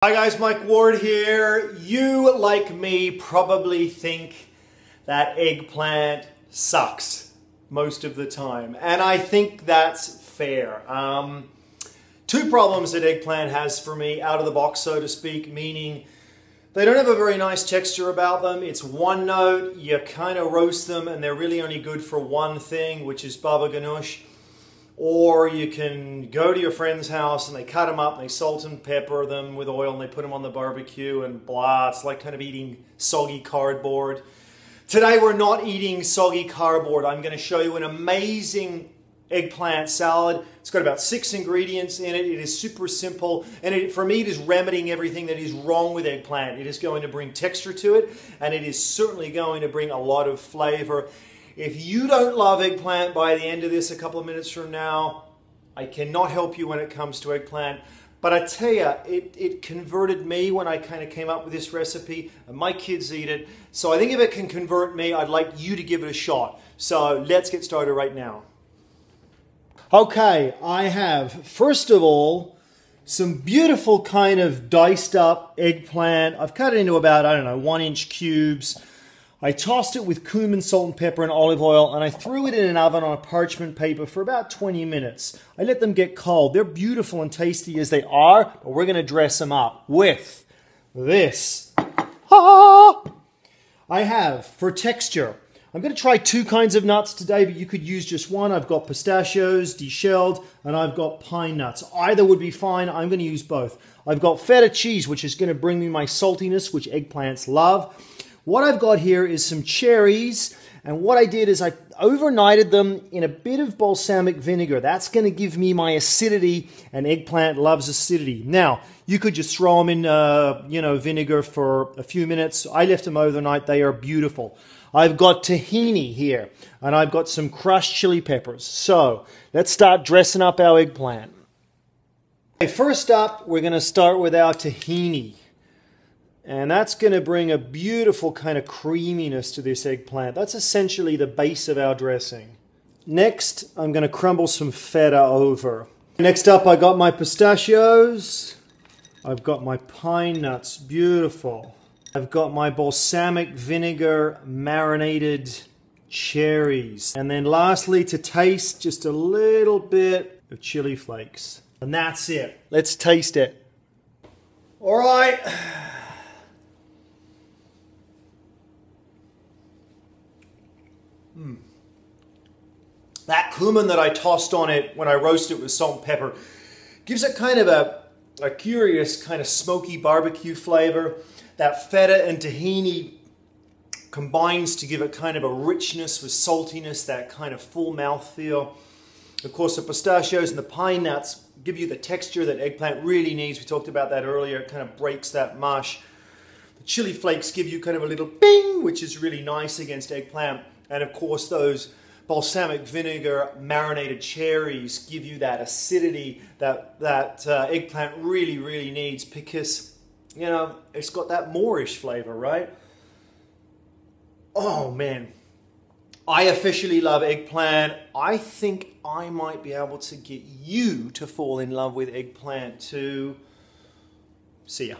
Hi guys, Mike Ward here. You, like me, probably think that eggplant sucks most of the time. And I think that's fair. Two problems that eggplant has for me, out of the box so to speak, meaning they don't have a very nice texture about them. It's one note, you kind of roast them and they're really only good for one thing, which is baba ganoush. Or you can go to your friend's house and they cut them up and they salt and pepper them with oil and they put them on the barbecue and blah. It's like kind of eating soggy cardboard. Today we're not eating soggy cardboard. I'm going to show you an amazing eggplant salad. It's got about 6 ingredients in it. It is super simple and for me it is remedying everything that is wrong with eggplant. It is going to bring texture to it and it is certainly going to bring a lot of flavor. If you don't love eggplant by the end of this, a couple of minutes from now, I cannot help you when it comes to eggplant. But I tell you, it converted me when I kind of came up with this recipe, and my kids eat it. So I think if it can convert me, I'd like you to give it a shot. So let's get started right now. Okay, I have, first of all, some beautiful kind of diced up eggplant. I've cut it into about, I don't know, 1-inch cubes. I tossed it with cumin, salt and pepper and olive oil, and I threw it in an oven on a parchment paper for about 20 minutes. I let them get cold. They're beautiful and tasty as they are, but we're going to dress them up with this. I have, for texture, I'm going to try 2 kinds of nuts today, but you could use just one. I've got pistachios, deshelled, and I've got pine nuts. Either would be fine. I'm going to use both. I've got feta cheese, which is going to bring me my saltiness, which eggplants love. What I've got here is some cherries, and what I did is I overnighted them in a bit of balsamic vinegar. That's going to give me my acidity, and eggplant loves acidity. Now, you could just throw them in vinegar for a few minutes. I left them overnight. They are beautiful. I've got tahini here, and I've got some crushed chili peppers. So, let's start dressing up our eggplant. Okay, first up, we're going to start with our tahini. And that's going to bring a beautiful kind of creaminess to this eggplant. That's essentially the base of our dressing. Next, I'm going to crumble some feta over. Next up, I got my pistachios. I've got my pine nuts, beautiful. I've got my balsamic vinegar marinated cherries. And then lastly, to taste, just a little bit of chili flakes. And that's it. Let's taste it. All right. That cumin that I tossed on it when I roasted it with salt and pepper gives it kind of a curious kind of smoky barbecue flavor. That feta and tahini combines to give it kind of a richness with saltiness, that kind of full mouthfeel. Of course, the pistachios and the pine nuts give you the texture that eggplant really needs. We talked about that earlier. It kind of breaks that mush. The chili flakes give you kind of a little bing, which is really nice against eggplant. And of course, those balsamic vinegar marinated cherries give you that acidity that eggplant really, really needs because, you know, it's got that Moorish flavor, right? Oh, man. I officially love eggplant. I think I might be able to get you to fall in love with eggplant too. See ya.